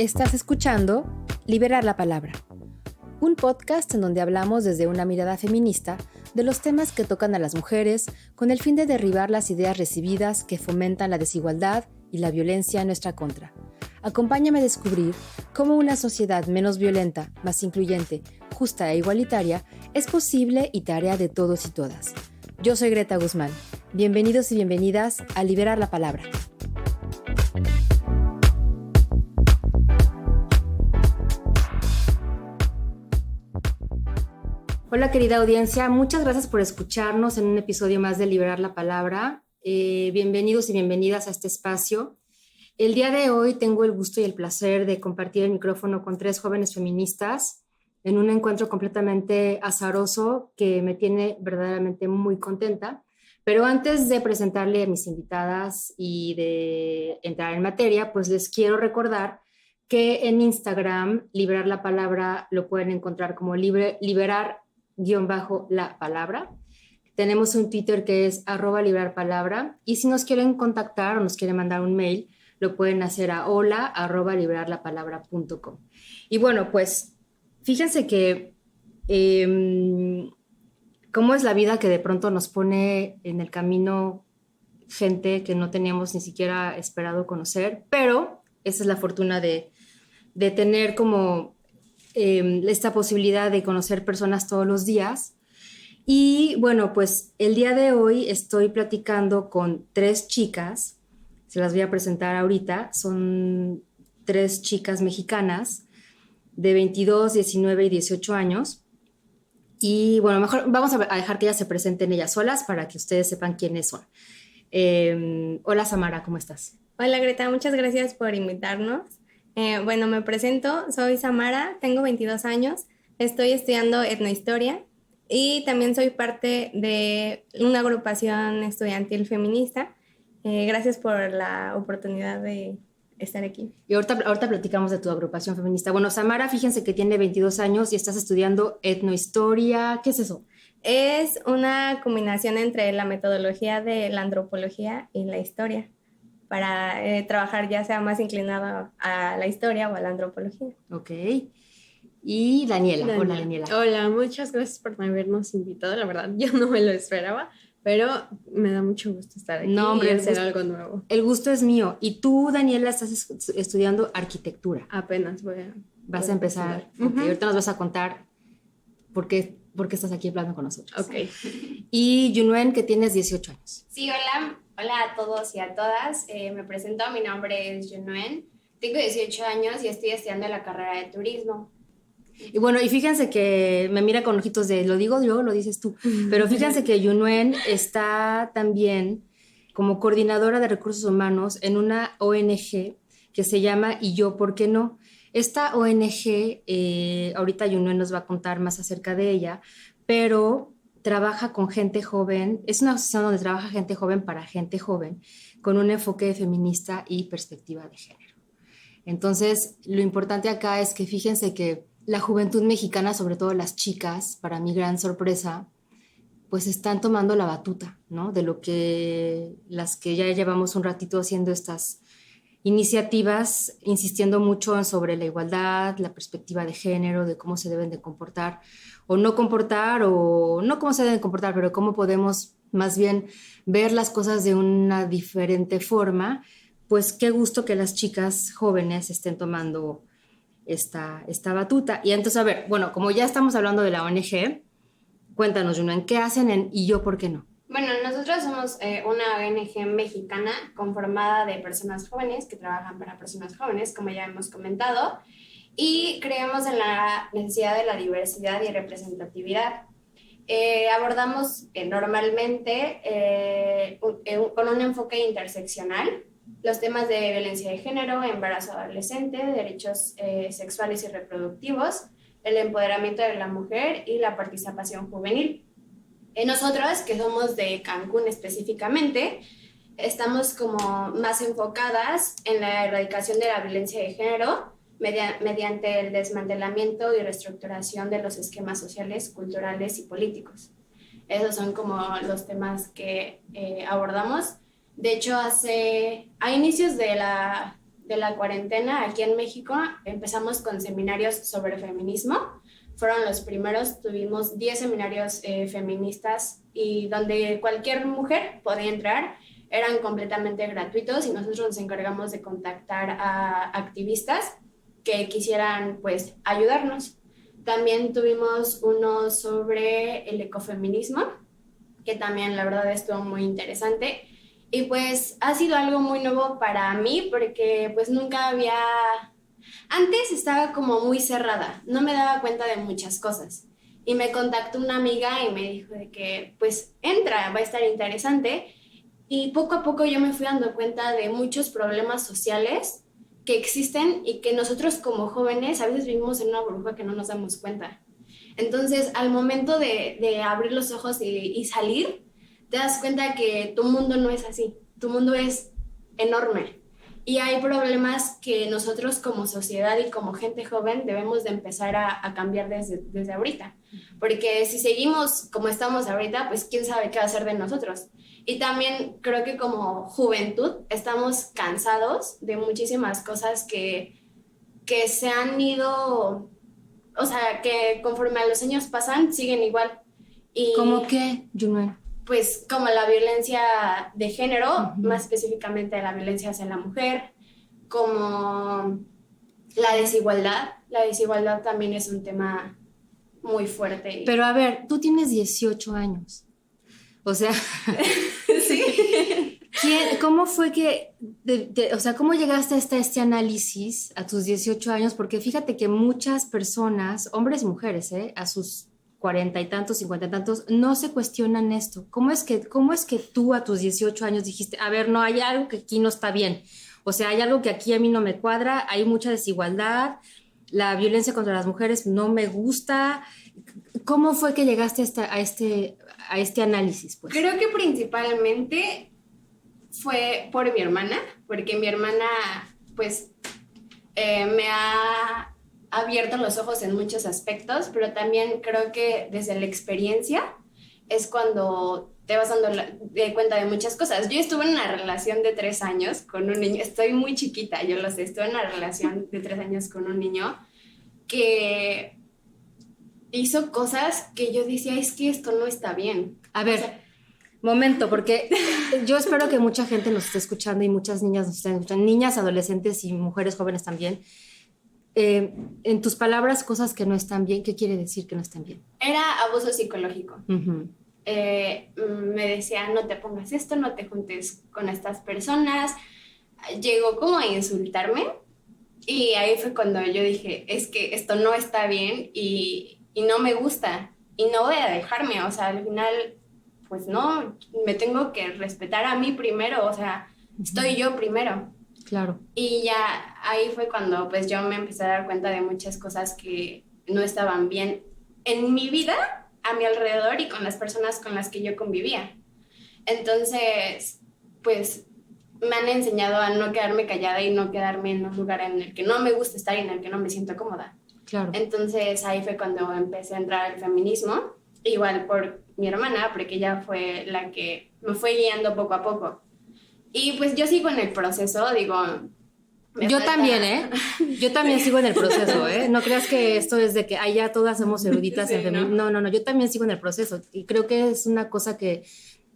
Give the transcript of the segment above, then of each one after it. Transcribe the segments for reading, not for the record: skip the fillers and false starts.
Estás escuchando Liberar la Palabra, un podcast en donde hablamos desde una mirada feminista de los temas que tocan a las mujeres con el fin de derribar las ideas recibidas que fomentan la desigualdad y la violencia en nuestra contra. Acompáñame a descubrir cómo una sociedad menos violenta, más incluyente, justa e igualitaria es posible y tarea de todos y todas. Yo soy Greta Guzmán. Bienvenidos y bienvenidas a Liberar la Palabra. Hola querida audiencia, muchas gracias por escucharnos en un episodio más de Liberar la Palabra. Bienvenidos y bienvenidas a este espacio. El día de hoy tengo el gusto y el placer de compartir el micrófono con 3 jóvenes feministas en un encuentro completamente azaroso que me tiene verdaderamente muy contenta. Pero antes de presentarle a mis invitadas y de entrar en materia, pues les quiero recordar que en Instagram, Liberar la Palabra, lo pueden encontrar como liberar_la palabra. Tenemos un Twitter que es @liberarpalabra, y si nos quieren contactar o nos quieren mandar un mail, lo pueden hacer a hola@liberarlapalabra.com. Y bueno, pues fíjense que cómo es la vida que de pronto nos pone en el camino gente que no teníamos ni siquiera esperado conocer, pero esa es la fortuna de tener como esta posibilidad de conocer personas todos los días. Y bueno, pues el día de hoy estoy platicando con 3 chicas, se las voy a presentar ahorita. Son 3 chicas mexicanas de 22, 19 y 18 años. Y bueno, mejor vamos a dejar que ellas se presenten ellas solas para que ustedes sepan quiénes son. Hola Samara, ¿cómo estás? Hola Greta, muchas gracias por invitarnos. Bueno, me presento, soy Samara, tengo 22 años, estoy estudiando etnohistoria y también soy parte de una agrupación estudiantil feminista. Gracias por la oportunidad de estar aquí. Y ahorita platicamos de tu agrupación feminista. Bueno, Samara, fíjense que tiene 22 años y estás estudiando etnohistoria. ¿Qué es eso? Es una combinación entre la metodología de la antropología y la historia, para trabajar ya sea más inclinado a la historia o a la antropología. Ok. Y Daniela. Hola, Daniela. Hola, muchas gracias por habernos invitado. La verdad, yo no me lo esperaba, pero me da mucho gusto estar aquí y hacer algo nuevo. El gusto es mío. Y tú, Daniela, estás estudiando arquitectura. Apenas Vas a empezar. Okay. Ahorita nos vas a contar por qué estás aquí hablando con nosotros. Ok. Y Yunuen, que tienes 18 años. Sí, hola a todos y a todas. Me presento, mi nombre es Yunuen, tengo 18 años y estoy estudiando la carrera de turismo. Y bueno, y fíjense que me mira con ojitos de, ¿lo digo yo o lo dices tú? Pero fíjense que Yunuen está también como coordinadora de recursos humanos en una ONG que se llama Y Yo, ¿por qué no? Esta ONG, ahorita Yunuen nos va a contar más acerca de ella, pero trabaja con gente joven, es una asociación donde trabaja gente joven para gente joven, con un enfoque feminista y perspectiva de género. Entonces, lo importante acá es que fíjense que la juventud mexicana, sobre todo las chicas, para mi gran sorpresa, pues están tomando la batuta, ¿no? De lo que las que ya llevamos un ratito haciendo estas iniciativas, insistiendo mucho sobre la igualdad, la perspectiva de género, de cómo se deben de comportar, o no cómo se deben comportar, pero cómo podemos más bien ver las cosas de una diferente forma. Pues qué gusto que las chicas jóvenes estén tomando esta batuta. Y entonces, a ver, bueno, como ya estamos hablando de la ONG, cuéntanos, Juno, ¿qué hacen en Y Yo, por qué no? Bueno, nosotros somos una ONG mexicana conformada de personas jóvenes que trabajan para personas jóvenes, como ya hemos comentado, y creemos en la necesidad de la diversidad y representatividad. Abordamos normalmente con un enfoque interseccional los temas de violencia de género, embarazo adolescente, derechos sexuales y reproductivos, el empoderamiento de la mujer y la participación juvenil. Nosotros, que somos de Cancún específicamente, estamos como más enfocadas en la erradicación de la violencia de género mediante el desmantelamiento y reestructuración de los esquemas sociales, culturales y políticos. Esos son como los temas que abordamos. De hecho, a inicios de de la cuarentena, aquí en México, empezamos con seminarios sobre feminismo. Fueron los primeros, tuvimos 10 seminarios feministas y donde cualquier mujer podía entrar, eran completamente gratuitos y nosotros nos encargamos de contactar a activistas que quisieran pues ayudarnos. También tuvimos uno sobre el ecofeminismo, que también la verdad estuvo muy interesante. Y pues ha sido algo muy nuevo para mí porque pues nunca había... Antes estaba como muy cerrada, no me daba cuenta de muchas cosas. Y me contactó una amiga y me dijo de que pues entra, va a estar interesante. Y poco a poco yo me fui dando cuenta de muchos problemas sociales que existen y que nosotros como jóvenes a veces vivimos en una burbuja que no nos damos cuenta. Entonces, al momento de abrir los ojos y salir, te das cuenta que tu mundo no es así, tu mundo es enorme y hay problemas que nosotros como sociedad y como gente joven debemos de empezar a cambiar desde ahorita, porque si seguimos como estamos ahorita, pues quién sabe qué va a hacer de nosotros. Y también creo que como juventud estamos cansados de muchísimas cosas que se han ido, o sea, que conforme a los años pasan, siguen igual. Y ¿cómo qué, Junuen? pues como la violencia de género, más específicamente la violencia hacia la mujer, como la desigualdad también es un tema muy fuerte. Pero a ver, tú tienes 18 años, o sea, sí. ¿Cómo fue que, o sea, cómo llegaste hasta este análisis a tus 18 años? Porque fíjate que muchas personas, hombres y mujeres, a sus 40 y tantos, 50 y tantos, no se cuestionan esto. ¿Cómo es que tú a tus 18 años dijiste, a ver, no, hay algo que aquí no está bien? O sea, hay algo que aquí a mí no me cuadra, hay mucha desigualdad, la violencia contra las mujeres no me gusta. ¿Cómo fue que llegaste a este análisis, pues? Creo que principalmente fue por mi hermana, porque mi hermana, pues, me ha abierto los ojos en muchos aspectos, pero también creo que desde la experiencia es cuando te vas dando cuenta de muchas cosas. Yo estuve en una relación de 3 años con un niño, estoy muy chiquita, yo lo sé, estuve en una relación de 3 años con un niño que hizo cosas que yo decía, es que esto no está bien. A ver, o sea, momento, porque yo espero que mucha gente nos esté escuchando y muchas niñas nos estén escuchando, niñas, adolescentes y mujeres jóvenes también. En tus palabras, cosas que no están bien, ¿qué quiere decir que no están bien? Era abuso psicológico. Uh-huh. Me decía, no te pongas esto, no te juntes con estas personas. Llegó como a insultarme y ahí fue cuando yo dije, es que esto no está bien y no me gusta y no voy a dejarme, o sea, al final, pues no, me tengo que respetar a mí primero, o sea, estoy yo primero. Claro. Y ya ahí fue cuando pues yo me empecé a dar cuenta de muchas cosas que no estaban bien en mi vida, a mi alrededor y con las personas con las que yo convivía. Entonces, pues me han enseñado a no quedarme callada y no quedarme en un lugar en el que no me gusta estar y en el que no me siento cómoda. Claro. Entonces ahí fue cuando empecé a entrar al feminismo, igual por mi hermana, porque ella fue la que me fue guiando poco a poco. Y pues yo sigo en el proceso, digo... Yo también, Yo también sigo en el proceso, No creas que esto es de que ya todas somos eruditas sí, en feminismo. No, yo también sigo en el proceso. Y creo que es una cosa que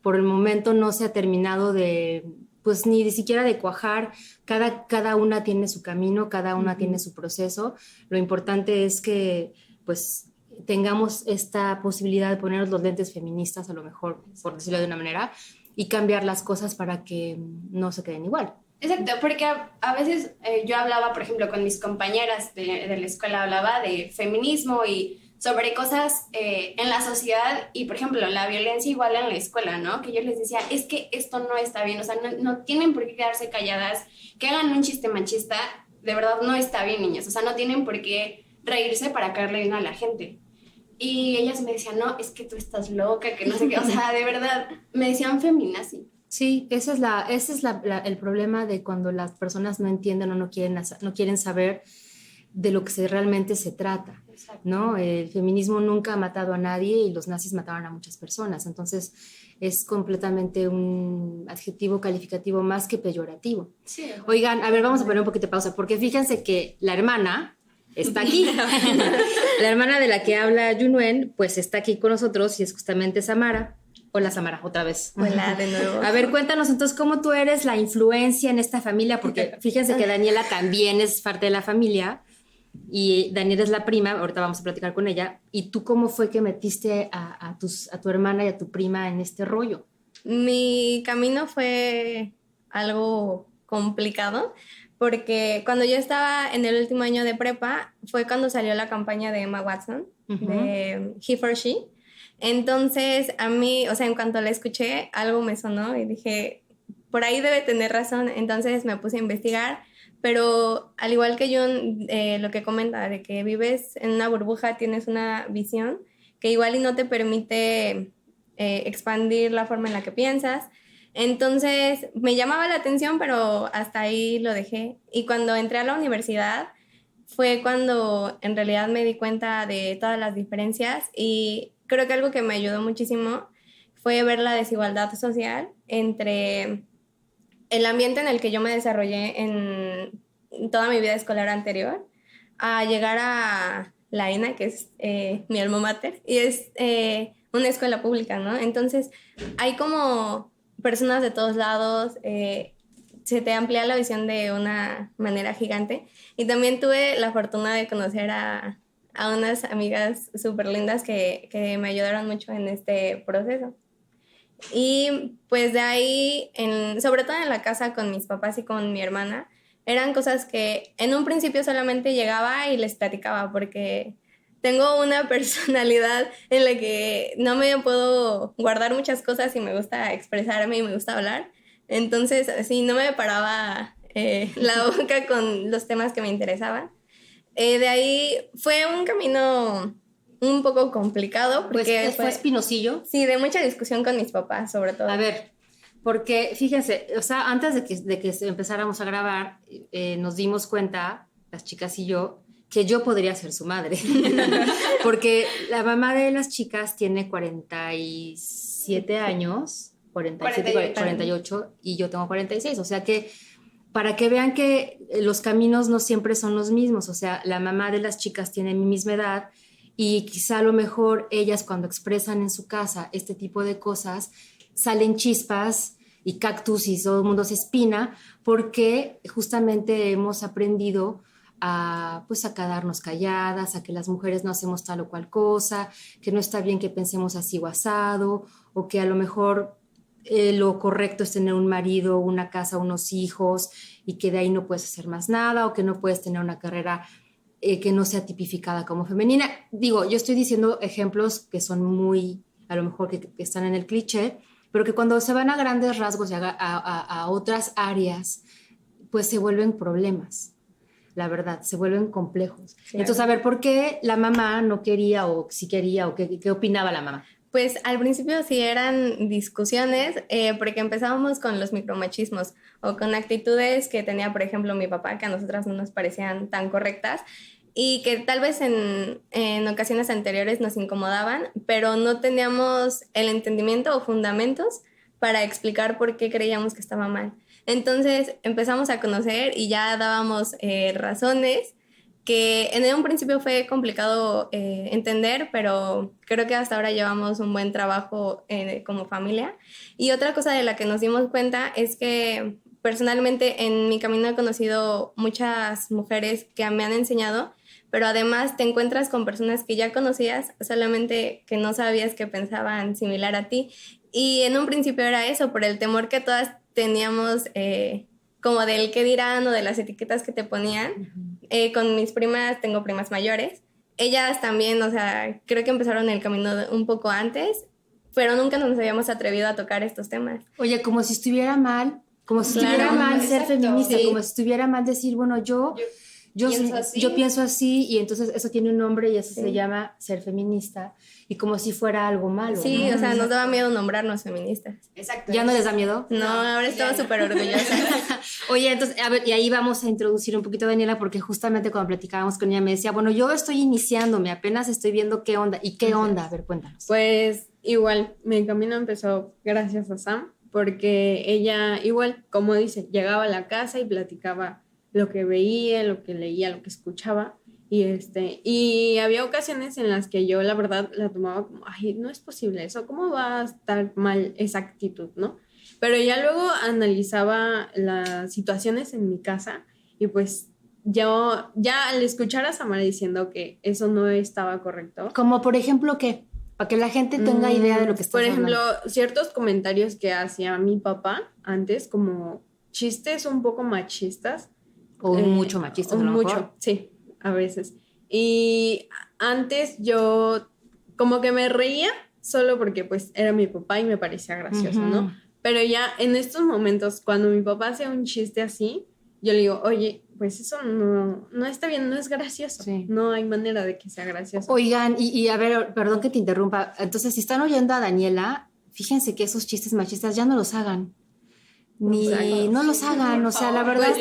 por el momento no se ha terminado de, pues ni siquiera de cuajar. Cada una tiene su camino, cada una tiene su proceso. Lo importante es que, pues, tengamos esta posibilidad de ponernos los lentes feministas, a lo mejor, por decirlo de una manera, y cambiar las cosas para que no se queden igual. Exacto, porque a veces yo hablaba, por ejemplo, con mis compañeras de la escuela, hablaba de feminismo y sobre cosas en la sociedad y, por ejemplo, la violencia igual en la escuela, ¿no? Que yo les decía, es que esto no está bien, o sea, no tienen por qué quedarse calladas, que hagan un chiste machista, de verdad no está bien, niñas, o sea, no tienen por qué reírse para caerle bien a la gente. Y ellas me decían, no, es que tú estás loca, que no sé qué, o sea, de verdad, me decían feminazi. Sí, ese es el problema de cuando las personas no entienden o no quieren saber. de lo que realmente se trata, ¿no? El feminismo nunca ha matado a nadie y los nazis mataron a muchas personas, entonces es completamente un adjetivo calificativo más que peyorativo. Sí. Oigan, a ver, vamos a poner un poquito de pausa, porque fíjense que la hermana está aquí. La hermana de la que habla Yunuen, pues está aquí con nosotros y es justamente Samara. Hola Samara, otra vez. Hola de nuevo. A ver, cuéntanos entonces cómo tú eres la influencia en esta familia, porque fíjense que Daniela también es parte de la familia y Daniela es la prima, ahorita vamos a platicar con ella. ¿Y tú cómo fue que metiste a tu hermana y a tu prima en este rollo? Mi camino fue algo complicado porque cuando yo estaba en el último año de prepa fue cuando salió la campaña de Emma Watson, de He for She. Entonces a mí, o sea, en cuanto la escuché, algo me sonó y dije, por ahí debe tener razón. Entonces me puse a investigar, pero al igual que yo, lo que comenta de que vives en una burbuja, tienes una visión que igual y no te permite expandir la forma en la que piensas. Entonces me llamaba la atención, pero hasta ahí lo dejé. Y cuando entré a la universidad fue cuando en realidad me di cuenta de todas las diferencias y creo que algo que me ayudó muchísimo fue ver la desigualdad social entre el ambiente en el que yo me desarrollé en toda mi vida escolar anterior a llegar a la ENA, que es mi alma mater, y es una escuela pública, ¿no? Entonces hay como personas de todos lados, se te amplía la visión de una manera gigante. Y también tuve la fortuna de conocer a unas amigas súper lindas que me ayudaron mucho en este proceso. Y pues de ahí, sobre todo en la casa con mis papás y con mi hermana, eran cosas que en un principio solamente llegaba y les platicaba porque tengo una personalidad en la que no me puedo guardar muchas cosas y me gusta expresarme y me gusta hablar. Entonces, así no me paraba la boca con los temas que me interesaban. De ahí fue un camino un poco complicado. Porque pues fue espinosillo. Sí, de mucha discusión con mis papás, sobre todo. A ver, porque fíjense, o sea, antes de que empezáramos a grabar, nos dimos cuenta, las chicas y yo, que yo podría ser su madre. Porque la mamá de las chicas tiene 47 años, 47, 48, y yo tengo 46, o sea que para que vean que los caminos no siempre son los mismos, o sea, la mamá de las chicas tiene mi misma edad y quizá a lo mejor ellas cuando expresan en su casa este tipo de cosas salen chispas y cactus y todo el mundo se espina porque justamente hemos aprendido a quedarnos calladas, a que las mujeres no hacemos tal o cual cosa, que no está bien que pensemos así o asado, o que a lo mejor lo correcto es tener un marido, una casa, unos hijos y que de ahí no puedes hacer más nada o que no puedes tener una carrera que no sea tipificada como femenina. Digo, yo estoy diciendo ejemplos que son muy, a lo mejor que están en el cliché, pero que cuando se van a grandes rasgos y a otras áreas, pues se vuelven problemas. La verdad, se vuelven complejos. Claro. Entonces, a ver, ¿por qué la mamá no quería o si quería o qué opinaba la mamá? Pues al principio sí eran discusiones porque empezábamos con los micromachismos o con actitudes que tenía, por ejemplo, mi papá que a nosotras no nos parecían tan correctas y que tal vez en ocasiones anteriores nos incomodaban, pero no teníamos el entendimiento o fundamentos para explicar por qué creíamos que estaba mal. Entonces empezamos a conocer y ya dábamos razones que en un principio fue complicado entender, pero creo que hasta ahora llevamos un buen trabajo como familia. Y otra cosa de la que nos dimos cuenta es que personalmente en mi camino he conocido muchas mujeres que me han enseñado, pero además te encuentras con personas que ya conocías, solamente que no sabías que pensaban similar a ti. Y en un principio era eso, por el temor que todas teníamos como del qué dirán o de las etiquetas que te ponían. Con mis primas, tengo primas mayores, ellas también, o sea, creo que empezaron el camino un poco antes, pero nunca nos habíamos atrevido a tocar estos temas. Oye, como si estuviera mal, como si estuviera mal ser feminista, sí. Como si estuviera mal decir, bueno, yo Yo pienso así y entonces eso tiene un nombre y eso se llama ser feminista y como si fuera algo malo. Sí, ¿no? o sea, nos daba miedo nombrarnos feministas. Exacto. ¿Ya no les da miedo? No, ahora estamos súper orgullosas. Oye, entonces, a ver, y ahí vamos a introducir un poquito a Daniela porque justamente cuando platicábamos con ella me decía, bueno, yo estoy iniciándome, apenas estoy viendo qué onda. ¿Y qué onda? A ver, cuéntanos. Pues igual, mi camino empezó gracias a Sam, porque ella igual, como dice, llegaba a la casa y platicaba lo que veía, lo que leía, lo que escuchaba. Y había ocasiones en las que yo la verdad la tomaba como, ay, no es posible eso, ¿cómo va a estar mal esa actitud, no? Pero ya luego analizaba las situaciones en mi casa y pues yo ya al escuchar a Samara diciendo que eso no estaba correcto. Como por ejemplo, ¿qué? Para que la gente tenga idea de lo que estás hablando. Por ejemplo, ciertos comentarios que hacía mi papá antes, como chistes un poco machistas. O mucho machistas, a lo mejor. Mucho, sí, a veces. Y antes yo como que me reía solo porque pues era mi papá y me parecía gracioso, ¿no? Pero ya en estos momentos, cuando mi papá hace un chiste así, yo le digo, oye, pues eso no está bien, no es gracioso. Sí. No hay manera de que sea gracioso. Oigan, y a ver, perdón que te interrumpa. Entonces, si están oyendo a Daniela, fíjense que esos chistes machistas ya no los hagan. No los hagan, o sea, la verdad.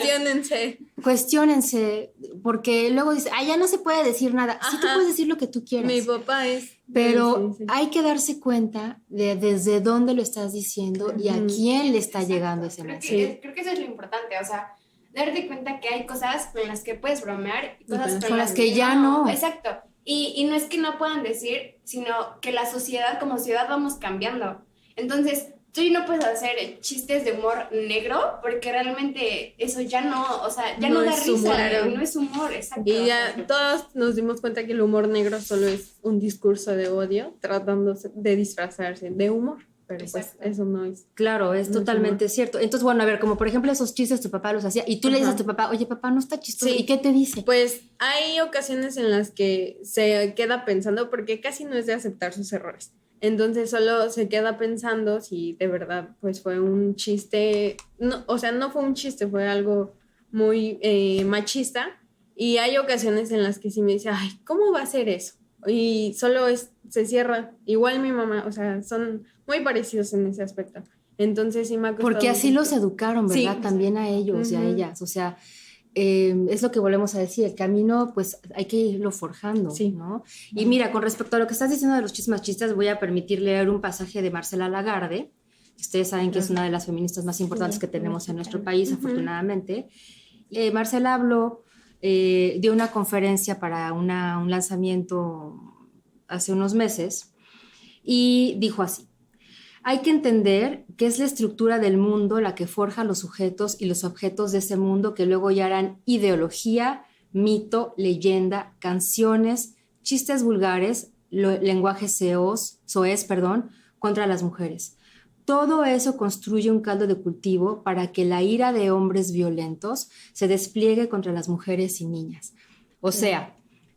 Cuestiónense, porque luego dice, ya no se puede decir nada. Sí, tú puedes decir lo que tú quieras. Mi papá es. Pero hay que darse cuenta de desde dónde lo estás diciendo y a quién le está llegando ese mensaje. Creo que eso es lo importante, o sea, darte cuenta que hay cosas con las que puedes bromear y cosas con las que ya no. Exacto. Y no es que no puedan decir, sino que la sociedad, como sociedad, vamos cambiando. Entonces, tú no puedes hacer chistes de humor negro porque realmente eso ya no, o sea, ya no da risa, no es humor, exacto. Y ya todos nos dimos cuenta que el humor negro solo es un discurso de odio tratándose de disfrazarse de humor, pero exacto. Pues eso no es. Claro, es totalmente cierto. Entonces, bueno, a ver, como por ejemplo esos chistes tu papá los hacía y tú le dices a tu papá, oye, papá, no está chistoso. Sí. ¿Y qué te dice? Pues hay ocasiones en las que se queda pensando porque casi no es de aceptar sus errores. Entonces solo se queda pensando si de verdad pues fue un chiste, no, o sea, no fue un chiste, fue algo muy machista y hay ocasiones en las que sí me dice, ay, ¿cómo va a ser eso? Y solo se cierra, igual mi mamá, o sea, son muy parecidos en ese aspecto. Entonces sí me ha costado. Porque así los educaron, ¿verdad? Sí. También a ellos y a ellas, o sea... es lo que volvemos a decir, el camino pues hay que irlo forjando, sí. ¿no? Y mira, con respecto a lo que estás diciendo de los chistes machistas, voy a permitir leer un pasaje de Marcela Lagarde. Ustedes saben que es una de las feministas más importantes que tenemos en nuestro país, afortunadamente. Marcela habló de una conferencia para un lanzamiento hace unos meses y dijo así: hay que entender que es la estructura del mundo la que forja los sujetos y los objetos de ese mundo que luego ya harán ideología, mito, leyenda, canciones, chistes vulgares, lenguaje soez, contra las mujeres. Todo eso construye un caldo de cultivo para que la ira de hombres violentos se despliegue contra las mujeres y niñas. O sea,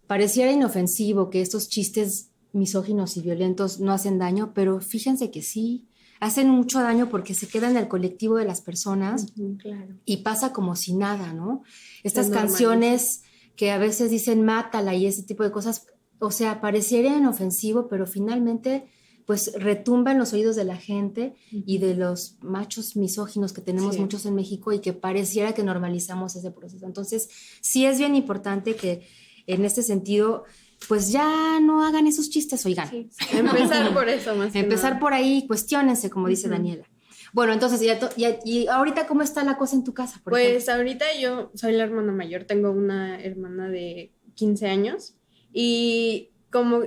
pareciera inofensivo que estos chistes misóginos y violentos no hacen daño, pero fíjense que sí, hacen mucho daño porque se queda en el colectivo de las personas claro. Y pasa como si nada, ¿no? Estas canciones que a veces dicen mátala y ese tipo de cosas, o sea, pareciera inofensivo, pero finalmente pues retumba en los oídos de la gente y de los machos misóginos que tenemos muchos en México y que pareciera que normalizamos ese proceso. Entonces, sí es bien importante que en este sentido... pues ya no hagan esos chistes, oigan. Sí. Empezar por eso más que empezar nada. Por ahí, cuestiónense, como dice Daniela. Bueno, entonces, ¿y ahorita cómo está la cosa en tu casa? Pues ahorita yo soy la hermana mayor, tengo una hermana de 15 años y como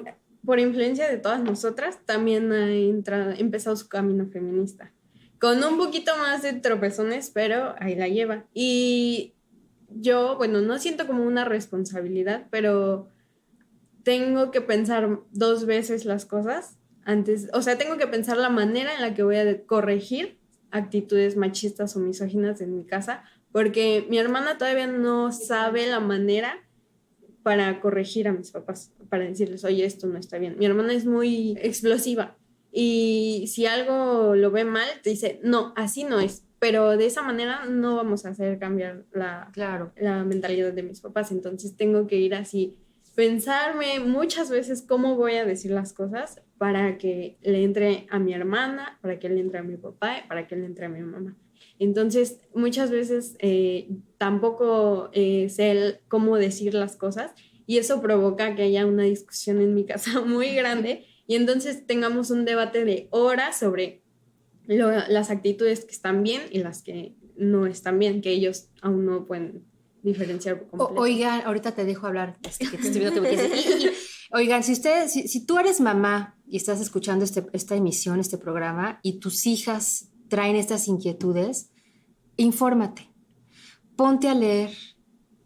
por influencia de todas nosotras, también ha empezado su camino feminista. Con un poquito más de tropezones, pero ahí la lleva. Y yo, bueno, no siento como una responsabilidad, pero... tengo que pensar 2 veces las cosas antes, o sea, tengo que pensar la manera en la que voy a corregir actitudes machistas o misóginas en mi casa, porque mi hermana todavía no sabe la manera para corregir a mis papás, para decirles, oye, esto no está bien. Mi hermana es muy explosiva y si algo lo ve mal, te dice, no, así no es. Pero de esa manera no vamos a hacer cambiar Claro. la mentalidad de mis papás. Entonces tengo que ir así, pensarme muchas veces cómo voy a decir las cosas para que le entre a mi hermana, para que le entre a mi papá, para que le entre a mi mamá. Entonces, muchas veces tampoco sé cómo decir las cosas y eso provoca que haya una discusión en mi casa muy grande y entonces tengamos un debate de horas sobre las actitudes que están bien y las que no están bien, que ellos aún no pueden diferenciar por completo. Oigan, ahorita te dejo hablar, que te estoy viendo que me quieres decir. Oigan, si tú eres mamá y estás escuchando esta emisión, este programa, y tus hijas traen estas inquietudes, infórmate, ponte a leer,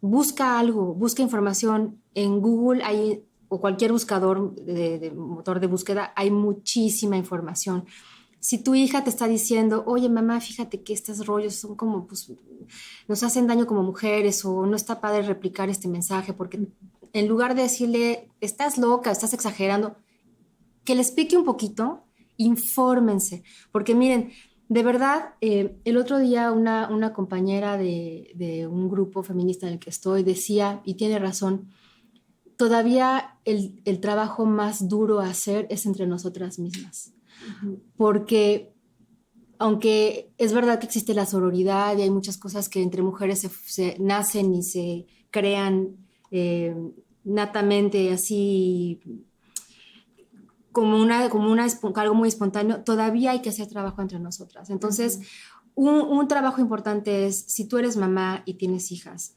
busca algo, busca información. En Google o cualquier buscador de motor de búsqueda, hay muchísima información. Si tu hija te está diciendo, oye mamá, fíjate que estos rollos son como, pues, nos hacen daño como mujeres o no está padre replicar este mensaje, porque en lugar de decirle, estás loca, estás exagerando, que les pique un poquito, infórmense, porque miren, de verdad, el otro día una compañera de un grupo feminista en el que estoy decía, y tiene razón, todavía el trabajo más duro a hacer es entre nosotras mismas. Porque aunque es verdad que existe la sororidad y hay muchas cosas que entre mujeres se nacen y se crean natamente así como algo muy espontáneo, todavía hay que hacer trabajo entre nosotras. Entonces, un trabajo importante es, si tú eres mamá y tienes hijas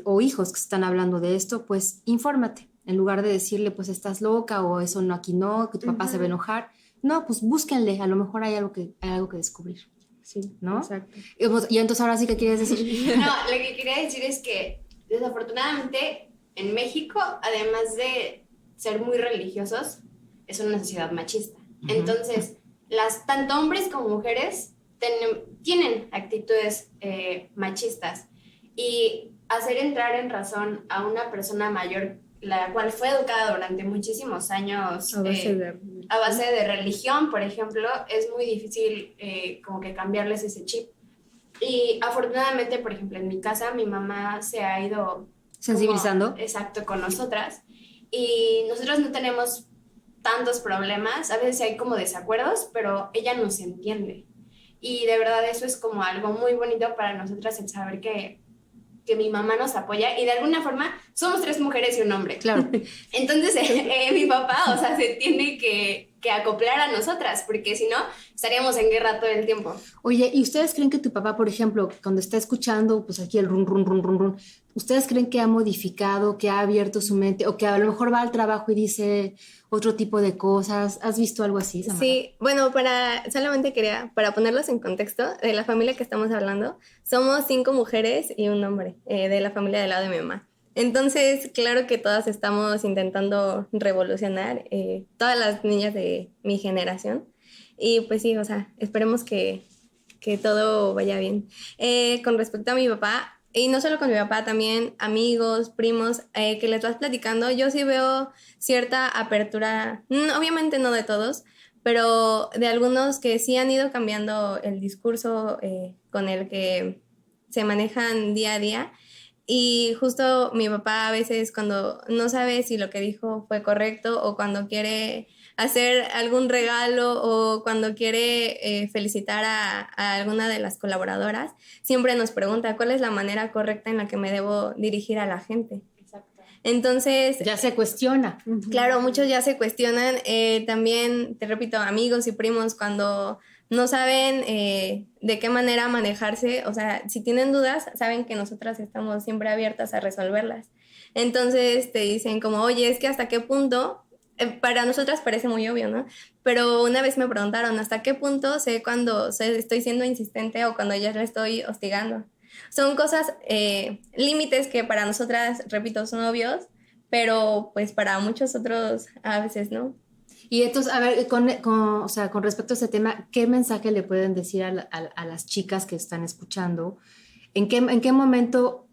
o hijos que están hablando de esto, pues infórmate. En lugar de decirle, pues estás loca o eso no, aquí no, que tu papá se va a enojar. No, pues búsquenle, a lo mejor hay algo que descubrir. Sí, ¿no? exacto. Y entonces ahora sí que quieres decir. No, lo que quería decir es que desafortunadamente en México, además de ser muy religiosos, es una sociedad machista. Entonces, tanto hombres como mujeres tienen actitudes machistas y hacer entrar en razón a una persona mayor, la cual fue educada durante muchísimos años a base de religión, por ejemplo, es muy difícil como que cambiarles ese chip. Y afortunadamente, por ejemplo, en mi casa, mi mamá se ha ido sensibilizando. Exacto, con nosotras. Y nosotros no tenemos tantos problemas, a veces hay como desacuerdos, pero ella nos entiende. Y de verdad eso es como algo muy bonito para nosotras, el saber que mi mamá nos apoya y de alguna forma somos 3 mujeres y un hombre. Claro. Entonces mi papá, o sea, se tiene que acoplar a nosotras, porque si no, estaríamos en guerra todo el tiempo. Oye, ¿y ustedes creen que tu papá, por ejemplo, cuando está escuchando, pues aquí el rum, rum, rum, rum, rum, ¿ustedes creen que ha modificado, que ha abierto su mente o que a lo mejor va al trabajo y dice otro tipo de cosas? ¿Has visto algo así, Samara? Sí, bueno, solamente quería, para ponerlos en contexto, de la familia que estamos hablando, somos 5 mujeres y un hombre, de la familia del lado de mi mamá. Entonces, claro que todas estamos intentando revolucionar, todas las niñas de mi generación. Y pues sí, o sea, esperemos que todo vaya bien. Con respecto a mi papá, y no solo con mi papá, también amigos, primos, que les vas platicando, yo sí veo cierta apertura, obviamente no de todos, pero de algunos que sí han ido cambiando el discurso con el que se manejan día a día. Y justo mi papá a veces cuando no sabe si lo que dijo fue correcto o cuando quiere hacer algún regalo o cuando quiere felicitar a alguna de las colaboradoras, siempre nos pregunta cuál es la manera correcta en la que me debo dirigir a la gente. Exacto. Entonces... Ya se cuestiona. Claro, muchos ya se cuestionan. También, te repito, amigos y primos cuando no saben de qué manera manejarse, o sea, si tienen dudas, saben que nosotras estamos siempre abiertas a resolverlas. Entonces te dicen como, oye, es que hasta qué punto, para nosotras parece muy obvio, ¿no? Pero una vez me preguntaron, ¿hasta qué punto sé cuando estoy siendo insistente o cuando ya le estoy hostigando? Son cosas, límites que para nosotras, repito, son obvios, pero pues para muchos otros a veces no. Y entonces, a ver, o sea, con respecto a ese tema, ¿qué mensaje le pueden decir a las chicas que están escuchando? ¿En qué momento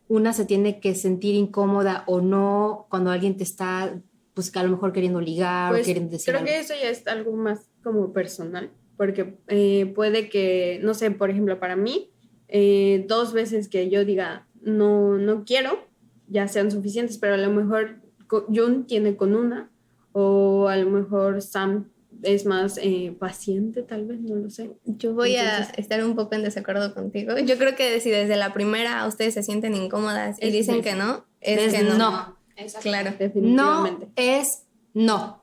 una se tiene que sentir incómoda o no cuando alguien te está pues que a lo mejor queriendo ligar Pues o queriendo decir creo algo. que eso ya es algo más como personal, porque puede que, no sé, por ejemplo, para mí, 2 veces que yo diga no quiero, ya sean suficientes, pero a lo mejor Jun tiene con una, o a lo mejor Sam es más paciente, tal vez, no lo sé. Yo voy Entonces, a estar un poco en desacuerdo contigo. Yo creo que si desde la primera ustedes se sienten incómodas y Es dicen sí. que no, Es que no. no. Exacto. Claro. definitivamente. No es no.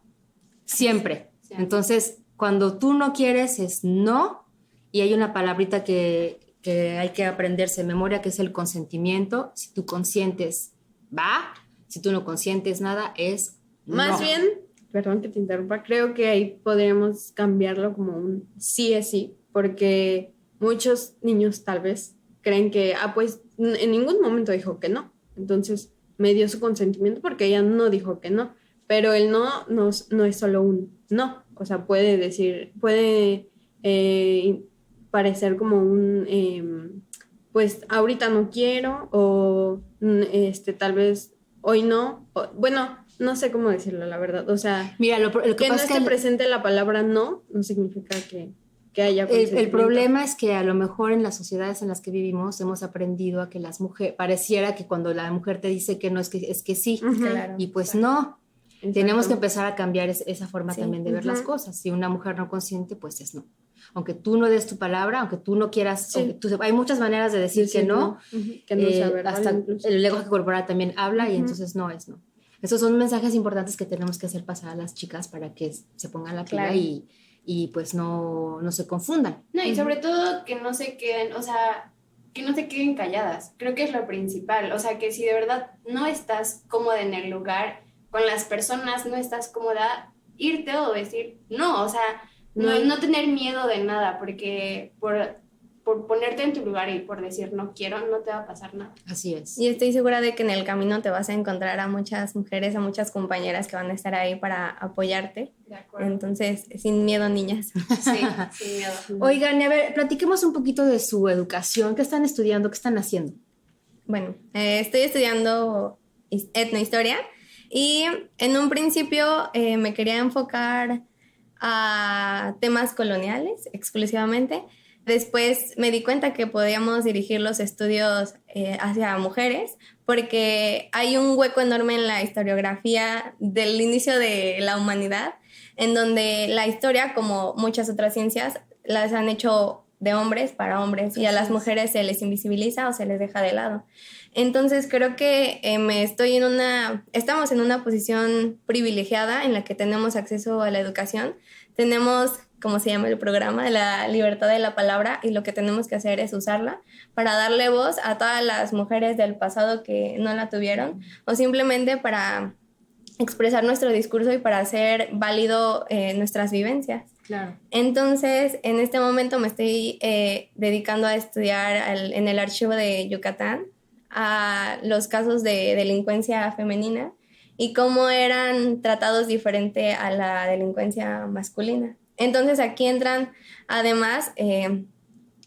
Siempre. Siempre. Entonces, cuando tú no quieres es no, y hay una palabrita que hay que aprenderse de memoria, que es el consentimiento. Si tú consientes, va. Si tú no consientes nada, es Más no. bien, perdón que te interrumpa, creo que ahí podríamos cambiarlo como un sí es sí, porque muchos niños tal vez creen que, pues en ningún momento dijo que no, entonces me dio su consentimiento porque ella no dijo que no, pero el no es solo un no, o sea, puede decir, puede parecer como pues ahorita no quiero o tal vez hoy no, bueno, no sé cómo decirlo, la verdad. O sea, Mira, lo que que no pasa es esté que presente la palabra no significa que haya el consentimiento. problema es que a lo mejor en las sociedades en las que vivimos hemos aprendido a que las mujeres, pareciera que cuando la mujer te dice que no, es que sí. Ujú. Claro. Y pues no. Exacto. Tenemos que empezar a cambiar esa forma Sí. también de ver las Ujú. cosas. Si una mujer no consiente, pues es no. Aunque tú no des tu palabra, aunque tú no quieras, Sí. hay muchas maneras de decir que no. Ujú. Que no sea verbal hasta incluso. el lenguaje corporal también habla y Ujú. entonces no es no. Esos son mensajes importantes que tenemos que hacer pasar a las chicas para que se pongan la pila Claro. y pues no se confundan. No, y sobre todo que no se queden, o sea, que no se queden calladas. Creo que es lo principal. O sea, que si de verdad no estás cómoda en el lugar, con las personas no estás cómoda, irte o decir no. O sea, no tener miedo de nada, porque por ponerte en tu lugar y por decir no quiero, no te va a pasar nada. Así es. Y estoy segura de que en el camino te vas a encontrar a muchas mujeres, a muchas compañeras que van a estar ahí para apoyarte. De acuerdo. Entonces, sin miedo, niñas. Sí, sin miedo. Oigan, a ver, platiquemos un poquito de su educación. ¿Qué están estudiando? ¿Qué están haciendo? Bueno, estoy estudiando etnohistoria y en un principio me quería enfocar a temas coloniales exclusivamente. Después me di cuenta que podíamos dirigir los estudios hacia mujeres porque hay un hueco enorme en la historiografía del inicio de la humanidad, en donde la historia, como muchas otras ciencias, las han hecho de hombres para hombres y a las mujeres se les invisibiliza o se les deja de lado. Entonces creo que estamos en una posición privilegiada en la que tenemos acceso a la educación, tenemos, como se llama el programa, la libertad de la palabra, y lo que tenemos que hacer es usarla para darle voz a todas las mujeres del pasado que no la tuvieron, o simplemente para expresar nuestro discurso y para hacer válido nuestras vivencias. Claro. Entonces, en este momento me estoy dedicando a estudiar en el archivo de Yucatán a los casos de delincuencia femenina y cómo eran tratados diferente a la delincuencia masculina. Entonces aquí entran además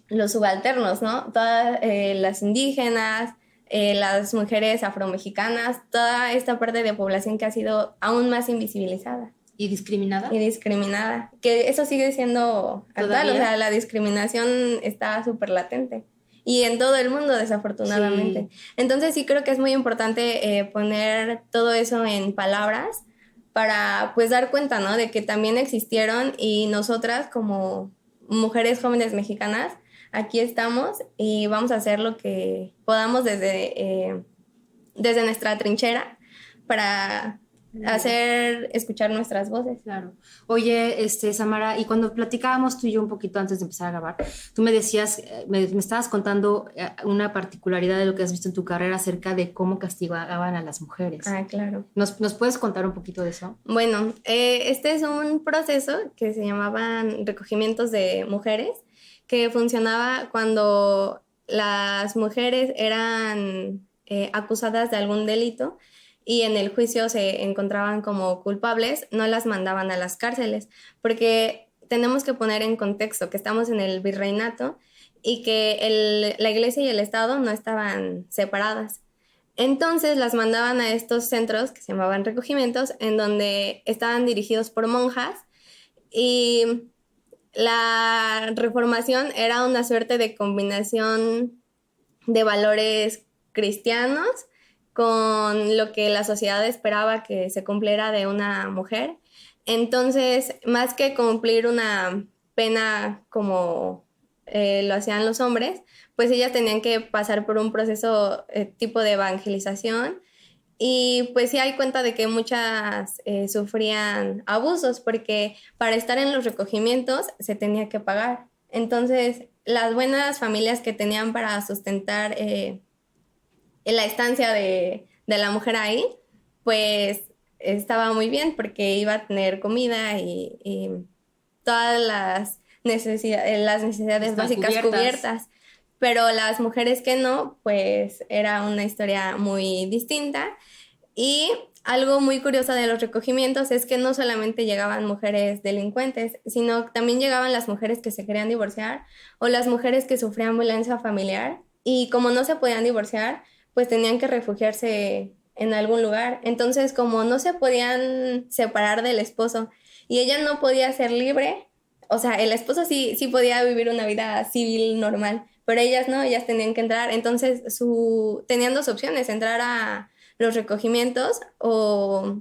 los subalternos, ¿no? Todas las indígenas, las mujeres afromexicanas, toda esta parte de población que ha sido aún más invisibilizada. ¿Y discriminada? Y discriminada, que eso sigue siendo actual, ¿Todavía? o sea, la discriminación está súper latente y en todo el mundo, desafortunadamente. Sí. Entonces sí creo que es muy importante poner todo eso en palabras para pues dar cuenta, ¿no? De que también existieron y nosotras como mujeres jóvenes mexicanas aquí estamos y vamos a hacer lo que podamos desde nuestra trinchera para hacer escuchar nuestras voces. Claro. Oye, Samara, y cuando platicábamos tú y yo un poquito antes de empezar a grabar, tú me decías, me estabas contando una particularidad de lo que has visto en tu carrera acerca de cómo castigaban a las mujeres. Ah, claro. ¿Nos puedes contar un poquito de eso? Bueno, este es un proceso que se llamaban recogimientos de mujeres, que funcionaba cuando las mujeres eran acusadas de algún delito y en el juicio se encontraban como culpables, no las mandaban a las cárceles, porque tenemos que poner en contexto que estamos en el virreinato y que la iglesia y el Estado no estaban separadas. Entonces las mandaban a estos centros que se llamaban recogimientos, en donde estaban dirigidos por monjas, y la reformación era una suerte de combinación de valores cristianos con lo que la sociedad esperaba que se cumpliera de una mujer. Entonces, más que cumplir una pena como lo hacían los hombres, pues ellas tenían que pasar por un proceso tipo de evangelización, y pues sí hay cuenta de que muchas sufrían abusos, porque para estar en los recogimientos se tenía que pagar. Entonces, las buenas familias que tenían para sustentar la estancia de la mujer ahí, pues estaba muy bien porque iba a tener comida y todas las necesidades Están básicas cubiertas. Pero las mujeres que no, pues era una historia muy distinta. Y algo muy curioso de los recogimientos es que no solamente llegaban mujeres delincuentes, sino también llegaban las mujeres que se querían divorciar o las mujeres que sufrían violencia familiar, y como no se podían divorciar, pues tenían que refugiarse en algún lugar. Entonces, como no se podían separar del esposo y ella no podía ser libre, o sea, el esposo sí podía vivir una vida civil normal, pero ellas no, ellas tenían que entrar. Entonces, tenían dos opciones: entrar a los recogimientos o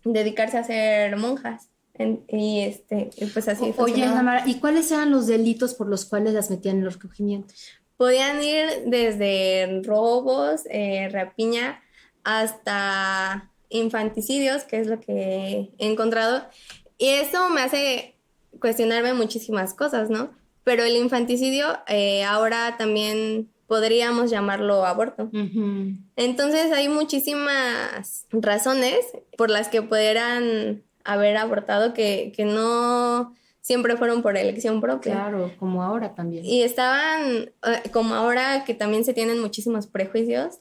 dedicarse a ser monjas. Y pues así Oye, funcionaba. Samara, ¿y cuáles eran los delitos por los cuales las metían en los recogimientos? Podían ir desde robos, rapiña, hasta infanticidios, que es lo que he encontrado. Y esto me hace cuestionarme muchísimas cosas, ¿no? Pero el infanticidio ahora también podríamos llamarlo aborto. Ujú. Entonces hay muchísimas razones por las que pudieran haber abortado que no siempre fueron por elección propia. Claro, como ahora también. Y estaban, como ahora que también se tienen muchísimos prejuicios,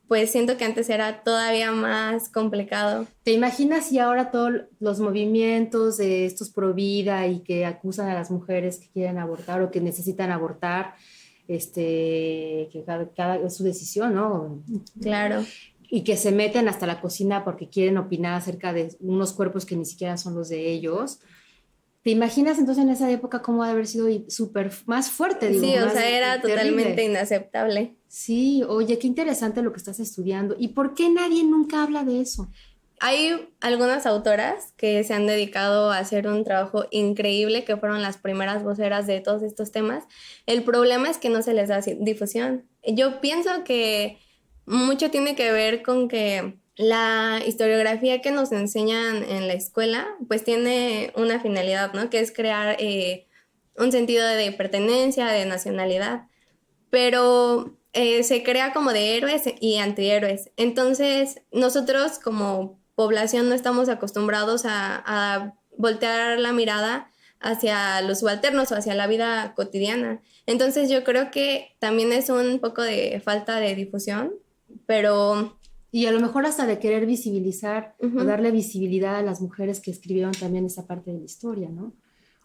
pues siento que antes era todavía más complicado. ¿Te imaginas si ahora todos los movimientos de estos pro vida y que acusan a las mujeres que quieren abortar o que necesitan abortar, que cada es su decisión, ¿no? Claro. Y que se meten hasta la cocina porque quieren opinar acerca de unos cuerpos que ni siquiera son los de ellos? ¿Te imaginas entonces en esa época cómo ha de haber sido súper más fuerte? Digo, Sí, o más sea, era terrible. totalmente inaceptable. Sí, oye, qué interesante lo que estás estudiando. ¿Y por qué nadie nunca habla de eso? Hay algunas autoras que se han dedicado a hacer un trabajo increíble, que fueron las primeras voceras de todos estos temas. El problema es que no se les da difusión. Yo pienso que mucho tiene que ver con que la historiografía que nos enseñan en la escuela, pues tiene una finalidad, ¿no? Que es crear un sentido de pertenencia, de nacionalidad, pero se crea como de héroes y antihéroes. Entonces, nosotros como población no estamos acostumbrados a voltear la mirada hacia los subalternos o hacia la vida cotidiana. Entonces, yo creo que también es un poco de falta de difusión, pero... Y a lo mejor hasta de querer visibilizar o darle visibilidad a las mujeres que escribieron también esa parte de la historia, ¿no?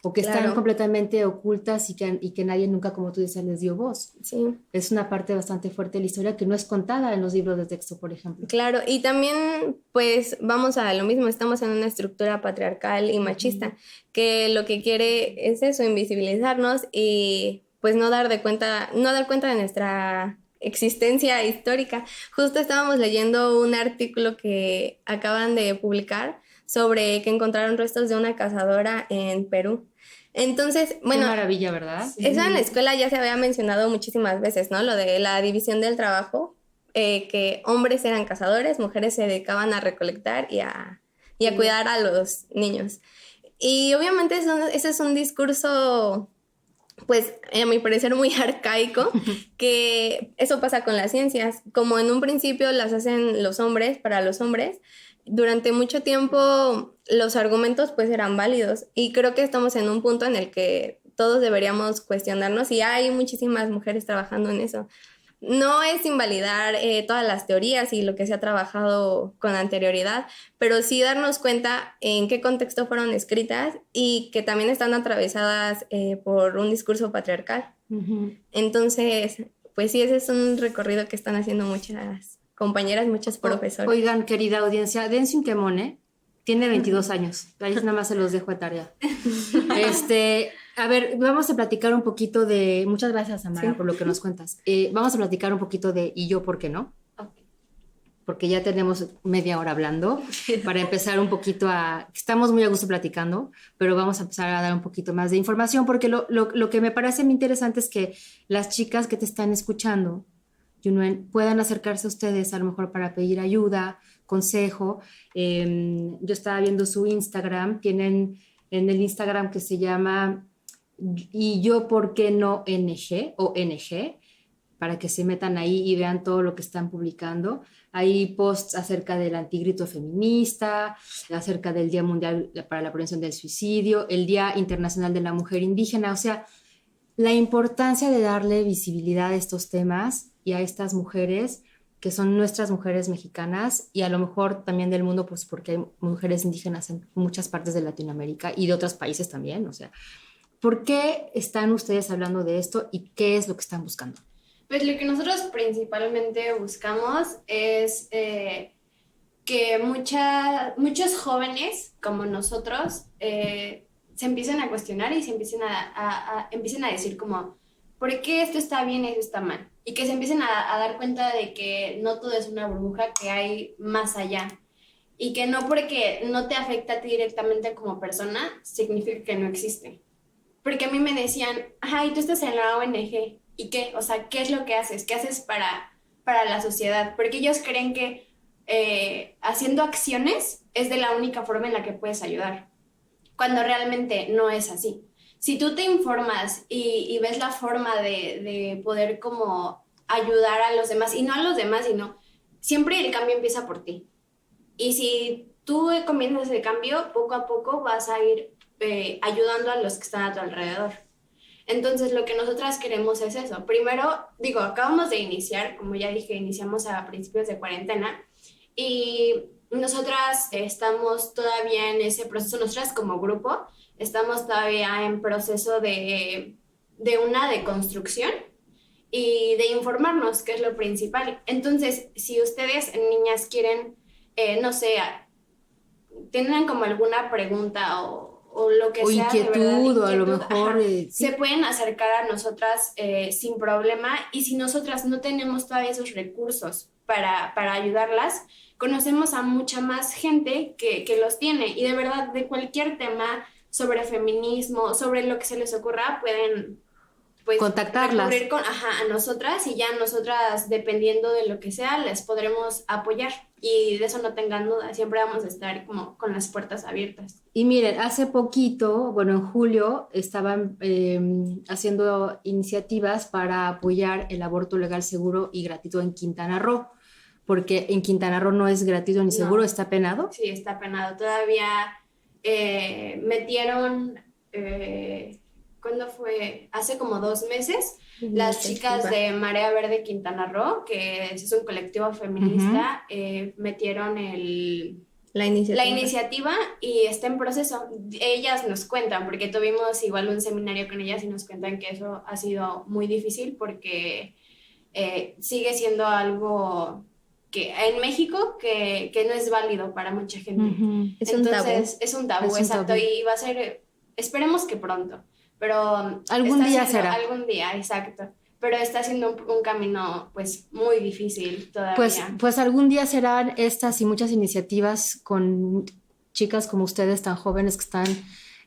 O que están completamente ocultas y que nadie nunca, como tú dices, les dio voz. Sí. Es una parte bastante fuerte de la historia que no es contada en los libros de texto, por ejemplo. Claro, y también pues vamos a lo mismo, estamos en una estructura patriarcal y machista, que lo que quiere es eso, invisibilizarnos y pues no dar cuenta de nuestra existencia histórica. Justo estábamos leyendo un artículo que acaban de publicar sobre que encontraron restos de una cazadora en Perú. Entonces, bueno, qué maravilla, ¿verdad? Eso en la escuela ya se había mencionado muchísimas veces, ¿no? Lo de la división del trabajo, que hombres eran cazadores, mujeres se dedicaban a recolectar y a cuidar a los niños. Y obviamente ese es un discurso, pues, a mi parecer muy arcaico, que eso pasa con las ciencias. Como en un principio las hacen los hombres, para los hombres, durante mucho tiempo los argumentos pues eran válidos, y creo que estamos en un punto en el que todos deberíamos cuestionarnos, y hay muchísimas mujeres trabajando en eso. No es invalidar todas las teorías y lo que se ha trabajado con anterioridad, pero sí darnos cuenta en qué contexto fueron escritas y que también están atravesadas por un discurso patriarcal. Entonces, pues sí, ese es un recorrido que están haciendo muchas compañeras, muchos profesores. Oigan, querida audiencia, dense un quemón, ¿eh? Tiene 22 años. Ahí nada más se los dejo de tarea. A ver, vamos a platicar un poquito de... Muchas gracias, Amara, por lo que nos cuentas. Vamos a platicar un poquito de ¿y yo por qué no? Okay. Porque ya tenemos media hora hablando para empezar un poquito a... Estamos muy a gusto platicando, pero vamos a empezar a dar un poquito más de información porque lo que me parece muy interesante es que las chicas que te están escuchando, Yunuen, puedan acercarse a ustedes a lo mejor para pedir ayuda, consejo. Yo estaba viendo su Instagram, tienen en el Instagram que se llama y yo por qué no NG o NG, para que se metan ahí y vean todo lo que están publicando. Hay posts acerca del antigrito feminista, acerca del Día Mundial para la Prevención del Suicidio, el Día Internacional de la Mujer Indígena, o sea, la importancia de darle visibilidad a estos temas y a estas mujeres que son nuestras mujeres mexicanas y a lo mejor también del mundo, pues porque hay mujeres indígenas en muchas partes de Latinoamérica y de otros países también. O sea, ¿por qué están ustedes hablando de esto y qué es lo que están buscando? Pues lo que nosotros principalmente buscamos es que muchos jóvenes como nosotros se empiecen a cuestionar y se empiecen a decir como, ¿por qué esto está bien y esto está mal? Y que se empiecen a dar cuenta de que no todo es una burbuja, que hay más allá. Y que no porque no te afecta a ti directamente como persona, significa que no existe. Porque a mí me decían, ay, tú estás en la ONG, ¿y qué? O sea, ¿qué es lo que haces? ¿Qué haces para la sociedad? Porque ellos creen que haciendo acciones es de la única forma en la que puedes ayudar, cuando realmente no es así. Si tú te informas y ves la forma de poder como ayudar a los demás, y no a los demás, sino siempre el cambio empieza por ti. Y si tú comienzas el cambio, poco a poco vas a ir ayudando a los que están a tu alrededor. Entonces, lo que nosotras queremos es eso. Primero, acabamos de iniciar, como ya dije, iniciamos a principios de cuarentena, y nosotras estamos todavía en ese proceso, nosotras como grupo, estamos todavía en proceso de una deconstrucción y de informarnos, que es lo principal. Entonces, si ustedes, niñas, quieren, no sé, tienen como alguna pregunta o lo que o sea, inquietud, de verdad, o a lo mejor... sí, se pueden acercar a nosotras sin problema, y si nosotras no tenemos todavía esos recursos para ayudarlas, conocemos a mucha más gente que los tiene, y de verdad, de cualquier tema sobre feminismo, sobre lo que se les ocurra, pueden pues contactarlas recurrir a nosotras, y ya nosotras, dependiendo de lo que sea, les podremos apoyar, y de eso no tengan duda, siempre vamos a estar como con las puertas abiertas. Y miren, hace poquito, bueno, en julio estaban haciendo iniciativas para apoyar el aborto legal, seguro y gratuito en Quintana Roo, porque en Quintana Roo no es gratuito ni seguro, ¿está penado? Sí, está penado. Todavía metieron, ¿cuándo fue? Hace como 2 meses, las chicas de Marea Verde Quintana Roo, que es un colectivo feminista, metieron la iniciativa, y está en proceso. Ellas nos cuentan, porque tuvimos igual un seminario con ellas, y nos cuentan que eso ha sido muy difícil porque sigue siendo algo que en México que no es válido para mucha gente. Entonces, es un tabú, exacto, y va a ser, esperemos que pronto, pero algún día será. Algún día, exacto. Pero está siendo un camino pues muy difícil todavía. Pues algún día serán estas y muchas iniciativas con chicas como ustedes tan jóvenes que están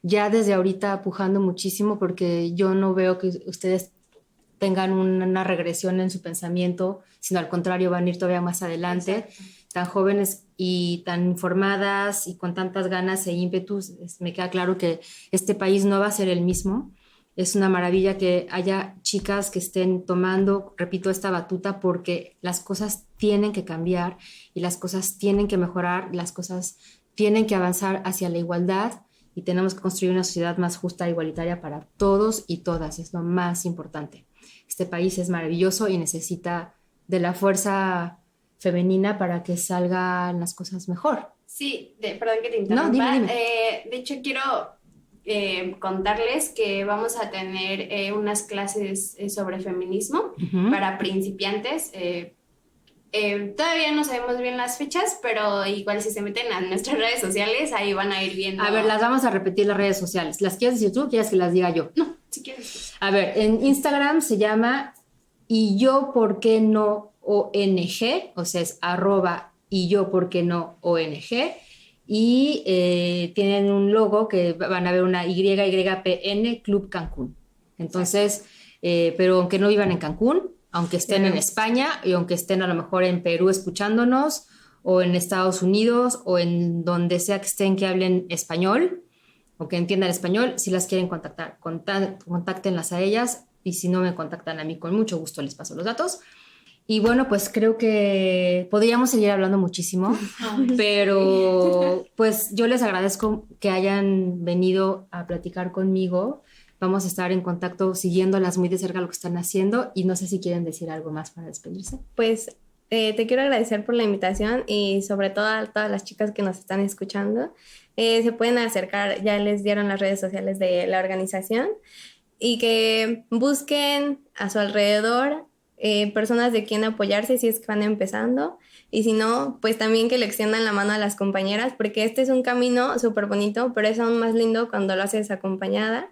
ya desde ahorita pujando muchísimo, porque yo no veo que ustedes tengan una regresión en su pensamiento, sino al contrario, van a ir todavía más adelante. Exacto. Tan jóvenes y tan informadas y con tantas ganas e ímpetus, me queda claro que este país no va a ser el mismo. Es una maravilla que haya chicas que estén tomando, repito, esta batuta, porque las cosas tienen que cambiar y las cosas tienen que mejorar, las cosas tienen que avanzar hacia la igualdad, y tenemos que construir una sociedad más justa e igualitaria para todos y todas. Es lo más importante. Este país es maravilloso y necesita de la fuerza femenina para que salgan las cosas mejor. Sí, perdón que te interrumpa. No, dime. De hecho, quiero contarles que vamos a tener unas clases sobre feminismo para principiantes. Todavía no sabemos bien las fechas, pero igual si se meten a nuestras redes sociales, ahí van a ir viendo. A ver, las vamos a repetir las redes sociales. ¿Las quieres decir tú o quieres que las diga yo? No, si quieres. A ver, en Instagram se llama y yo por qué no ONG, o sea, es @y yo por qué no ONG. Y tienen un logo que van a ver una YYPN Club Cancún. Entonces, pero aunque no vivan en Cancún, aunque estén en España y aunque estén a lo mejor en Perú escuchándonos o en Estados Unidos o en donde sea que estén que hablen español o que entiendan español, si las quieren contactar, contáctenlas a ellas y si no me contactan a mí con mucho gusto les paso los datos. Y bueno, pues creo que podríamos seguir hablando muchísimo, pero pues yo les agradezco que hayan venido a platicar conmigo. Vamos a estar en contacto siguiéndolas muy de cerca lo que están haciendo y no sé si quieren decir algo más para despedirse. Pues te quiero agradecer por la invitación y sobre todo a todas las chicas que nos están escuchando. Se pueden acercar, ya les dieron las redes sociales de la organización y que busquen a su alrededor personas de quien apoyarse si es que van empezando y si no, pues también que le extiendan la mano a las compañeras porque este es un camino súper bonito, pero es aún más lindo cuando lo haces acompañada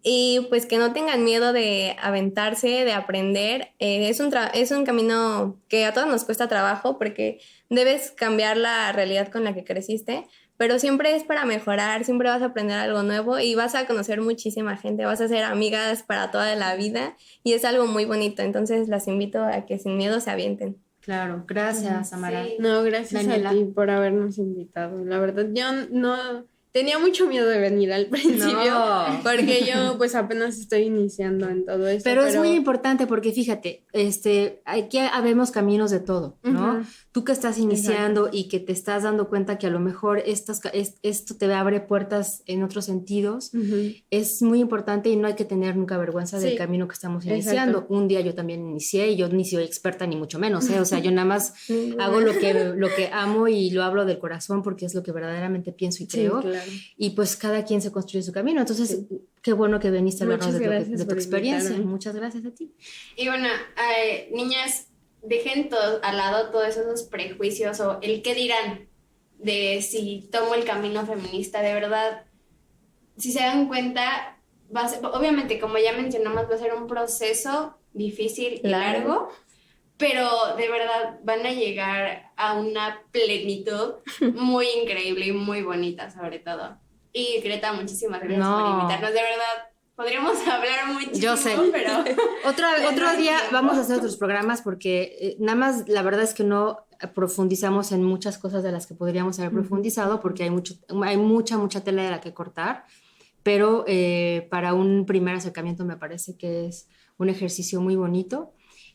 y pues que no tengan miedo de aventarse, de aprender. Es un camino que a todos nos cuesta trabajo porque debes cambiar la realidad con la que creciste, pero siempre es para mejorar, siempre vas a aprender algo nuevo y vas a conocer muchísima gente, vas a hacer amigas para toda la vida y es algo muy bonito, entonces las invito a que sin miedo se avienten. Claro, gracias, Amara. Sí. No, gracias Daniela. a ti por habernos invitado. La verdad, yo no tenía mucho miedo de venir al principio, No. porque yo pues apenas estoy iniciando en todo esto. Pero es muy importante porque fíjate, aquí habemos caminos de todo, ¿no? Ujú. Tú que estás iniciando y que te estás dando cuenta que a lo mejor esto te abre puertas en otros sentidos, Ujú. es muy importante y no hay que tener nunca vergüenza del Sí, camino que estamos exacto. iniciando. Un día yo también inicié y yo ni soy experta ni mucho menos, ¿eh? O sea, yo nada más hago lo que amo y lo hablo del corazón porque es lo que verdaderamente pienso y Sí, creo. claro. Y pues cada quien se construye su camino. Entonces, qué bueno que viniste a hablarnos Muchas de gracias tu por experiencia. invitarme. Muchas gracias a ti. Y bueno, niñas, dejen al lado todos esos prejuicios o el qué dirán de si tomo el camino feminista. De verdad, si se dan cuenta, obviamente, como ya mencionamos, va a ser un proceso difícil y largo, pero de verdad van a llegar a una plenitud muy increíble y muy bonita sobre todo. Y Greta, muchísimas gracias por invitarnos, de verdad. Podríamos hablar muchísimo, Yo sé. pero... Otro día vamos a hacer otros programas porque nada más la verdad es que no profundizamos en muchas cosas de las que podríamos haber profundizado porque hay mucha tela de la que cortar, pero para un primer acercamiento me parece que es un ejercicio muy bonito.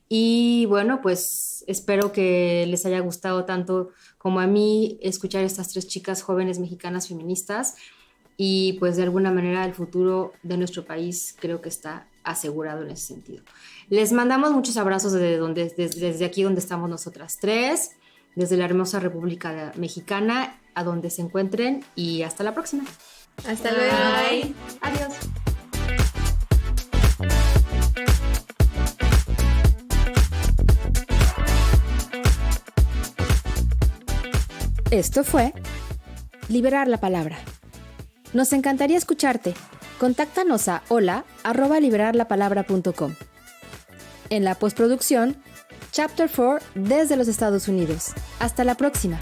Y bueno, pues espero que les haya gustado tanto como a mí escuchar a estas 3 chicas jóvenes mexicanas feministas y pues de alguna manera el futuro de nuestro país creo que está asegurado en ese sentido. Les mandamos muchos abrazos desde aquí donde estamos nosotras 3, desde la hermosa República Mexicana, a donde se encuentren y hasta la próxima. Hasta luego. Bye. Adiós. Esto fue Liberar la Palabra. Nos encantaría escucharte. Contáctanos a hola@liberarlapalabra.com. En la postproducción, Chapter 4 desde los Estados Unidos. Hasta la próxima.